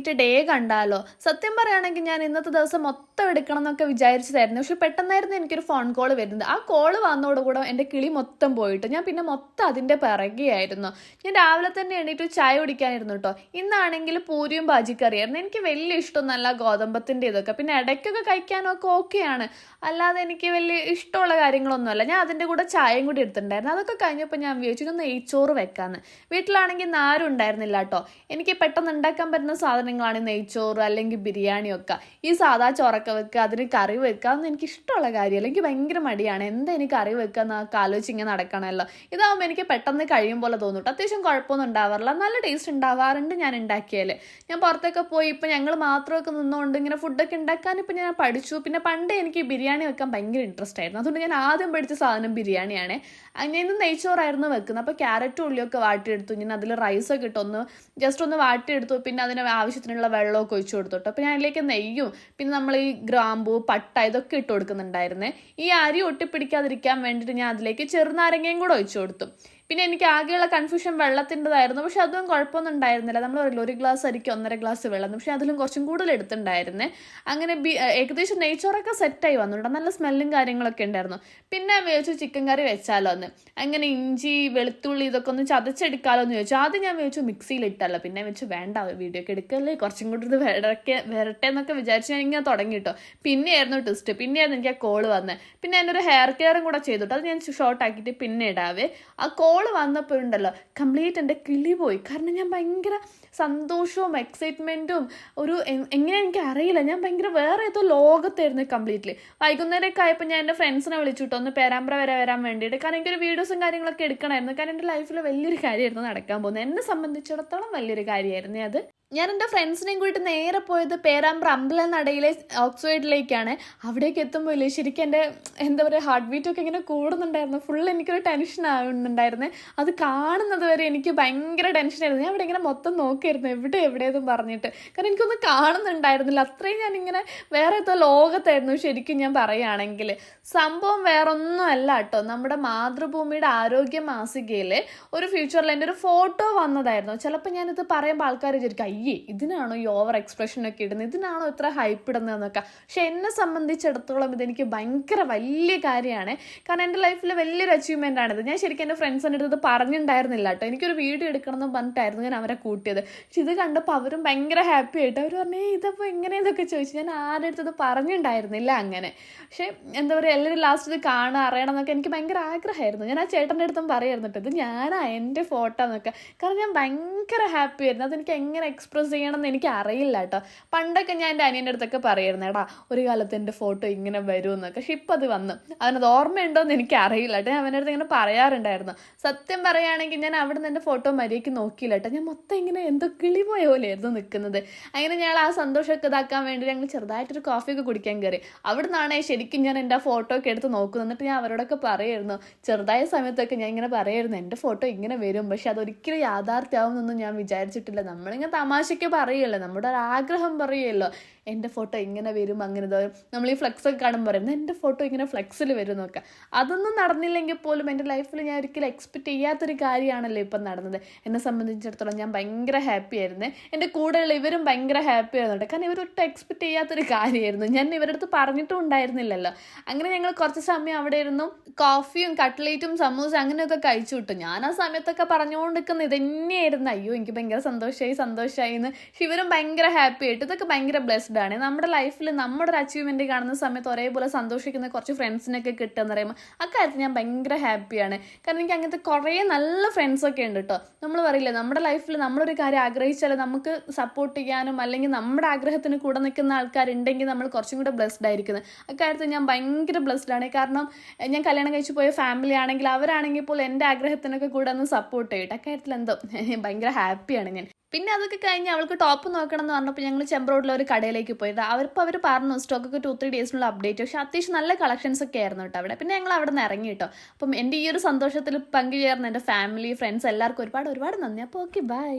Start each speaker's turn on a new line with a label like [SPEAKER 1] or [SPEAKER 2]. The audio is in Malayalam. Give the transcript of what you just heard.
[SPEAKER 1] കംപ്ലീറ്റ് ഡേ കണ്ടാലോ. സത്യം പറയുകയാണെങ്കിൽ ഞാൻ ഇന്നത്തെ ദിവസം മൊത്തം എടുക്കണം എന്നൊക്കെ വിചാരിച്ചതായിരുന്നു. പക്ഷെ പെട്ടെന്നായിരുന്നു എനിക്കൊരു ഫോൺ കോൾ വരുന്നത്. ആ കോള് വന്നതോടുകൂടെ എൻ്റെ കിളി മൊത്തം പോയിട്ട് ഞാൻ പിന്നെ മൊത്തം അതിൻ്റെ പിറകെയായിരുന്നു. ഞാൻ രാവിലെ തന്നെ എണീറ്റ് ചായ കുടിക്കാനിരുന്നു കേട്ടോ. ഇന്നാണെങ്കിൽ പൂരിയും ബാജിക്കറിയായിരുന്നു. എനിക്ക് വലിയ ഇഷ്ടമൊന്നുമല്ല ഗോതമ്പത്തിൻ്റെ ഇതൊക്കെ. പിന്നെ ഇടയ്ക്കൊക്കെ കഴിക്കാനൊക്കെ ഓക്കെയാണ്, അല്ലാതെ എനിക്ക് വലിയ ഇഷ്ടമുള്ള കാര്യങ്ങളൊന്നുമല്ല. ഞാൻ അതിൻ്റെ കൂടെ ചായയും കൂടി എടുത്തിട്ടുണ്ടായിരുന്നു. അതൊക്കെ കഴിഞ്ഞപ്പോൾ ഞാൻ വിചാരിച്ചു ഇതൊന്ന് നെയ്ച്ചോറ് വെക്കാമെന്ന്. വീട്ടിലാണെങ്കിൽ ആരും ഉണ്ടായിരുന്നില്ല കേട്ടോ. എനിക്ക് പെട്ടെന്ന് ഉണ്ടാക്കാൻ പറ്റുന്ന സാധനങ്ങളാണ് നെയ്ച്ചോറ് അല്ലെങ്കിൽ ബിരിയാണിയൊക്കെ. ഈ സാധാ ചോറൊക്കെ വെക്കുക, അതിന് കറി വെക്കുക, അതൊന്നും എനിക്ക് ഇഷ്ടമുള്ള കാര്യമല്ല. എനിക്ക് ഭയങ്കര മടിയാണ്. എന്താ എനിക്ക് കറി വെക്കുക എന്നൊക്കെ ആലോചിച്ച് ഇങ്ങനെ നടക്കണമല്ലോ. ഇതാകുമ്പോൾ എനിക്ക് പെട്ടെന്ന് കഴിയും പോലെ തോന്നിട്ട് അത്യാവശ്യം കുഴപ്പമൊന്നും ഉണ്ടാവാറില്ല, നല്ല ടേസ്റ്റ് ഉണ്ടാവാറുണ്ട് ഞാൻ ഉണ്ടാക്കിയാൽ. ഞാൻ പുറത്തൊക്കെ പോയി ഇപ്പം ഞങ്ങൾ മാത്രമൊക്കെ നിന്നുകൊണ്ട് ഇങ്ങനെ ഫുഡൊക്കെ ഉണ്ടാക്കാൻ ഇപ്പം ഞാൻ പഠിച്ചു. പിന്നെ പണ്ട് എനിക്ക് ബിരിയാണി വെക്കാൻ ഭയങ്കര ഇൻട്രസ്റ്റ് ആയിരുന്നു. അതുകൊണ്ട് ഞാൻ ആദ്യം പഠിച്ച സാധനം ബിരിയാണിയാണ്. അങ്ങനെ ഇന്ന് നെയ്ച്ചോറായിരുന്നു വെക്കുന്നത്. അപ്പോൾ ക്യാരറ്റും ഉള്ളിയൊക്കെ വാട്ടിയെടുത്തു. ഞാൻ അതിൽ റൈസൊക്കെ ഇട്ടൊന്ന് ജസ്റ്റ് ഒന്ന് വാട്ടിയെടുത്തു. പിന്നെ അതിന് ആവശ്യത്തിനുള്ള വെള്ളമൊക്കെ ഒഴിച്ചു കൊടുത്തു. അപ്പോൾ ഞാൻ അതിലേക്ക് നെയ്യും പിന്നെ നമ്മൾ ഈ ഗ്രാമ്പൂ പട്ട ഇതൊക്കെ ഇട്ട് കൊടുക്കുന്നുണ്ടായിരുന്നേ. ഈ അരി ഒട്ടിപ്പിടിക്കാതിരിക്കാൻ വേണ്ടിയിട്ട് ഞാൻ അതിലേക്ക് ചെറുനാരങ്ങയും കൂടെ ഒഴിച്ചു കൊടുത്തു. പിന്നെ എനിക്ക് ആകെയുള്ള കൺഫ്യൂഷൻ വെള്ളത്തിൻ്റെതായിരുന്നു. പക്ഷെ അതും കുഴപ്പമൊന്നും ഉണ്ടായിരുന്നില്ല. നമ്മൾ പറയില്ല ഒരു ഗ്ലാസ് അരിക്ക് 1.5 ഗ്ലാസ് വെള്ളം, പക്ഷെ അതിലും കുറച്ചും കൂടുതൽ എടുത്തിട്ടുണ്ടായിരുന്നേ. അങ്ങനെ ഏകദേശം നെയ്ച്ചോറൊക്കെ സെറ്റായി വന്നിട്ടുണ്ട്. നല്ല സ്മെല്ലും കാര്യങ്ങളൊക്കെ ഉണ്ടായിരുന്നു. പിന്നെ വിചാരിച്ചു ചിക്കൻ കറി വെച്ചാലോ എന്ന്. അങ്ങനെ ഇഞ്ചി വെളുത്തുള്ളി ഇതൊക്കെ ഒന്ന് ചതച്ചെടുക്കാമല്ലോ എന്ന് ചോദിച്ചു. ആദ്യം ഞാൻ വിചാരിച്ചു മിക്സിയിലിട്ടല്ലോ. പിന്നെ വെച്ചു വേണ്ട, വീഡിയോ ഒക്കെ എടുക്കല്ലേ, കുറച്ചും കൂടി ഇത് വരട്ടെ എന്നൊക്കെ വിചാരിച്ച് ഞാൻ ഇങ്ങനെ തുടങ്ങി കേട്ടോ. പിന്നെയായിരുന്നു ട്വിസ്റ്റ്. പിന്നെയായിരുന്നു എനിക്ക് ആ കോള് വന്നത്. പിന്നെ എൻ്റെ ഒരു ഹെയർ കെയറും കൂടെ ചെയ്തിട്ട് അത് ഞാൻ ഷോർട്ട് ആക്കിയിട്ട് പിന്നെ ഇടാവേ. ആ കോള് വന്നപ്പോൾ ഉണ്ടല്ലോ കംപ്ലീറ്റ് എൻ്റെ കിളി പോയി. കാരണം ഞാൻ ഭയങ്കര സന്തോഷവും എക്സൈറ്റ്മെൻറ്റും എങ്ങനെ എനിക്ക് അറിയില്ല, ഞാൻ ഭയങ്കര വേറെ ഏതോ ലോകത്തായിരുന്നു കംപ്ലീറ്റ്ലി. വൈകുന്നേരമൊക്കെ ആയപ്പോൾ ഞാൻ എൻ്റെ ഫ്രണ്ട്സിനെ വിളിച്ചിട്ടോ ഒന്ന് പേരാമ്പ്ര വരെ വരാൻ വേണ്ടിയിട്ട്. കാരണം എനിക്കൊരു വീഡിയോസും കാര്യങ്ങളൊക്കെ എടുക്കണമായിരുന്നു. കാരണം എൻ്റെ ലൈഫിൽ വലിയൊരു കാര്യമായിരുന്നു നടക്കാൻ പോകുന്നത്. എന്നെ സംബന്ധിച്ചിടത്തോളം വലിയൊരു കാര്യമായിരുന്നു അത്. ഞാൻ എൻ്റെ ഫ്രണ്ട്സിനെയും കൂടിയിട്ട് നേരെ പോയത് പേരാമ്പ്ര അമ്പലനടയിലെ ഓക്സ്ഫോർഡിലേക്കാണ്. അവിടേക്ക് എത്തുമ്പോൾ ഇല്ലേ ശരിക്കും എൻ്റെ എന്താ പറയുക ഹാർട്ട് ബീറ്റൊക്കെ ഇങ്ങനെ കൂടുന്നുണ്ടായിരുന്നു. ഫുൾ എനിക്കൊരു ടെൻഷൻ ആവുന്നുണ്ടായിരുന്നേ. അത് കാണുന്നത് വരെ എനിക്ക് ഭയങ്കര ടെൻഷനായിരുന്നു. ഞാൻ അവിടെ ഇങ്ങനെ മൊത്തം നോക്കിയായിരുന്നു എവിടെയെന്നും പറഞ്ഞിട്ട്. കാരണം എനിക്കൊന്നും കാണുന്നുണ്ടായിരുന്നില്ല. അത്രയും ഞാനിങ്ങനെ വേറെ ഏതോ ലോകത്തായിരുന്നു ശരിക്കും ഞാൻ പറയുകയാണെങ്കിൽ. സംഭവം വേറൊന്നും അല്ല കേട്ടോ, നമ്മുടെ മാതൃഭൂമിയുടെ ആരോഗ്യ മാസികയിൽ ഒരു ഫ്യൂച്ചറിൽ എൻ്റെ ഒരു ഫോട്ടോ വന്നതായിരുന്നു. ചിലപ്പോൾ ഞാനിത് പറയുമ്പോൾ ആൾക്കാർ വിചാരിക്കും ഇതിനാണോ ഈ ഓവർ എക്സ്പ്രഷനൊക്കെ ഇടുന്നത്, ഇതിനാണോ ഇത്ര ഹൈപ്പ് ഇടുന്നതെന്നൊക്കെ. പക്ഷെ എന്നെ സംബന്ധിച്ചിടത്തോളം ഇതെനിക്ക് ഭയങ്കര വലിയ കാര്യമാണ്. കാരണം എൻ്റെ ലൈഫിൽ വലിയൊരു അച്ചീവ്മെൻ്റ് ആണിത്. ഞാൻ ശരിക്കും എൻ്റെ ഫ്രണ്ട്സിൻ്റെ അടുത്ത് പറഞ്ഞിട്ടുണ്ടായിരുന്നില്ല കേട്ടോ. എനിക്കൊരു വീഡിയോ എടുക്കണം എന്ന് പറഞ്ഞിട്ടായിരുന്നു ഞാൻ അവരെ കൂട്ടിയത്. പക്ഷെ ഇത് കണ്ടപ്പോൾ അവരും ഭയങ്കര ഹാപ്പി ആയിട്ട് അവർ പറഞ്ഞു ഇതിപ്പോൾ എങ്ങനെയെന്നൊക്കെ ചോദിച്ചു. ഞാൻ ആരുടെ അടുത്തത് പറഞ്ഞിട്ടുണ്ടായിരുന്നില്ല അങ്ങനെ. പക്ഷേ എന്താ പറയുക, എല്ലാവരും ലാസ്റ്റ് ഇത് കാണുക അറിയണം എന്നൊക്കെ എനിക്ക് ഭയങ്കര ആഗ്രഹമായിരുന്നു. ഞാൻ ആ ചേട്ടൻ്റെ അടുത്തും പറയായിരുന്നു കേട്ടോ, ഇത് ഞാനാ എൻ്റെ ഫോട്ടോ എന്നൊക്കെ. കാരണം ഞാൻ ഭയങ്കര ഹാപ്പി ആയിരുന്നു. അതെനിക്ക് എങ്ങനെ എക്സ്പ്രസ് ചെയ്യണമെന്ന് എനിക്ക് അറിയില്ല കേട്ടോ. പണ്ടൊക്കെ ഞാൻ എൻ്റെ അനിയൻ്റെ അടുത്തൊക്കെ പറയായിരുന്നു, എടാ ഒരു കാലത്ത് എൻ്റെ ഫോട്ടോ ഇങ്ങനെ വരുമെന്നൊക്കെ. പക്ഷെ ഇപ്പം അത് വന്നു. അവനത് ഓർമ്മയുണ്ടോ എന്ന് എനിക്ക് അറിയില്ല കേട്ടോ. ഞാൻ അവൻ്റെ അടുത്ത് ഇങ്ങനെ പറയാറുണ്ടായിരുന്നു. സത്യം പറയുകയാണെങ്കിൽ ഞാൻ അവിടെ നിന്ന് എൻ്റെ ഫോട്ടോ മര്യാദയ്ക്ക് നോക്കിയില്ല കേട്ടോ. ഞാൻ മൊത്തം ഇങ്ങനെ എന്തോ കിളി പോയ പോലെയായിരുന്നു നിൽക്കുന്നത്. അങ്ങനെ ഞങ്ങൾ ആ സന്തോഷമൊക്കെ ഇതാക്കാൻ വേണ്ടി ഞങ്ങൾ ചെറുതായിട്ടൊരു കോഫിയൊക്കെ കുടിക്കാൻ കയറി. അവിടെ നിന്നാണ് ശരിക്കും ഞാൻ എൻ്റെ ഫോട്ടോ ഒക്കെ എടുത്ത് നോക്കുന്നത്. എന്നിട്ട് ഞാൻ അവരോടൊക്കെ പറയായിരുന്നു, ചെറുതായ സമയത്തൊക്കെ ഞാൻ ഇങ്ങനെ പറയായിരുന്നു എൻ്റെ ഫോട്ടോ ഇങ്ങനെ വരും, പക്ഷെ അതൊരിക്കലും യാഥാർത്ഥ്യമാവുമെന്നൊന്നും ഞാൻ വിചാരിച്ചിട്ടില്ല. നമ്മളിങ്ങനെ തമാശയ്ക്ക് പറയുമല്ലോ, നമ്മുടെ ഒരു ആഗ്രഹം പറയുമല്ലോ, എൻ്റെ ഫോട്ടോ ഇങ്ങനെ വരും അങ്ങനെ നമ്മൾ ഈ ഫ്ലെക്സൊക്കെ കാണുമ്പോൾ പറയുന്നത് എൻ്റെ ഫോട്ടോ ഇങ്ങനെ ഫ്ലെക്സിൽ വരും എന്നൊക്കെ. അതൊന്നും നടന്നില്ലെങ്കിൽ പോലും എൻ്റെ ലൈഫിൽ ഞാൻ ഒരിക്കലും എക്സ്പെക്റ്റ് ചെയ്യാത്തൊരു കാര്യമാണല്ലോ ഇപ്പം നടന്നത്. എന്നെ സംബന്ധിച്ചിടത്തോളം ഞാൻ ഭയങ്കര ഹാപ്പി ആയിരുന്നു. എൻ്റെ കൂടെയുള്ള ഇവരും ഭയങ്കര ഹാപ്പി ആയിരുന്നുണ്ട്. കാരണം ഇവരൊട്ടും എക്സ്പെക്റ്റ് ചെയ്യാത്തൊരു കാര്യമായിരുന്നു. ഞാൻ ഇവരുടെ അടുത്ത് പറഞ്ഞിട്ടും ഉണ്ടായിരുന്നില്ലല്ലോ. അങ്ങനെ ഞങ്ങൾ കുറച്ച് സമയം അവിടെ ഇരുന്നു കോഫിയും കട്ട്ലേറ്റും സമൂസ അങ്ങനെയൊക്കെ കഴിച്ചു വിട്ടു. ഞാൻ ആ സമയത്തൊക്കെ പറഞ്ഞുകൊണ്ടിരിക്കുന്നത് ഇതന്നെയായിരുന്നു, അയ്യോ എനിക്ക് ഭയങ്കര സന്തോഷമായി എന്ന്. പക്ഷെ ഇവരും ഭയങ്കര ഹാപ്പി ആയിട്ട്. ഇതൊക്കെ ഭയങ്കര ബ്ലെസ്ഡ് ആണ്. നമ്മുടെ ലൈഫിൽ നമ്മുടെ ഒരു അച്ചീവ്മെന്റ് കാണുന്ന സമയത്ത് ഒരേപോലെ സന്തോഷിക്കുന്ന കുറച്ച് ഫ്രണ്ട്സിനൊക്കെ കിട്ടുക എന്ന് പറയുമ്പോൾ അക്കാര്യത്തിൽ ഞാൻ ഭയങ്കര ഹാപ്പിയാണ്. കാരണം എനിക്ക് അങ്ങനത്തെ കുറേ നല്ല ഫ്രണ്ട്സൊക്കെ ഉണ്ട് കേട്ടോ. നമ്മൾ പറയില്ലേ, നമ്മുടെ ലൈഫിൽ നമ്മളൊരു കാര്യം ആഗ്രഹിച്ചാൽ നമുക്ക് സപ്പോർട്ട് ചെയ്യാനും അല്ലെങ്കിൽ നമ്മുടെ ആഗ്രഹത്തിന് കൂടെ നിൽക്കുന്ന ആൾക്കാരുണ്ടെങ്കിൽ നമ്മൾ കുറച്ചും കൂടെ ബ്ലെസ്ഡ് ആയിരിക്കുന്നത്. അക്കാര്യത്തിൽ ഞാൻ ഭയങ്കര ബ്ലെസ്ഡ് ആണ്. കാരണം ഞാൻ കല്യാണം കഴിച്ച് പോയ ഫാമിലി ആണെങ്കിൽ അവരാണെങ്കിൽ പോലും എൻ്റെ ആഗ്രഹത്തിനൊക്കെ കൂടെ ഒന്ന് സപ്പോർട്ട് ചെയ്യട്ടെ. അക്കാര്യത്തിൽ എന്തോ ഭയങ്കര ഹാപ്പിയാണ് ഞാൻ. പിന്നെ അതൊക്കെ കഴിഞ്ഞ് അവൾക്ക് ടോപ്പ് നോക്കണം എന്ന് പറഞ്ഞപ്പോൾ ഞങ്ങൾ ചെമ്പ്രോഡിലെ ഒരു കടയിലേക്ക് പോയിട്ട് അവർ പറഞ്ഞു സ്റ്റോക്കൊക്കെ 2-3 ഡേയ്സിനുള്ള അപ്ഡേറ്റ്. പക്ഷേ അത്യാവശ്യം നല്ല കളക്ഷൻസ് ഒക്കെ ആയിരുന്നു കേട്ടോ അവിടെ. പിന്നെ ഞങ്ങൾ അവിടെ നിന്ന് ഇറങ്ങി കേട്ടോ. അപ്പം എൻ്റെ ഈ ഒരു സന്തോഷത്തിൽ പങ്കുചേർന്ന് എൻ്റെ ഫാമിലി ഫ്രണ്ട്സ് എല്ലാവർക്കും ഒരുപാട് നന്ദി. അപ്പോൾ ഓക്കെ, ബൈ.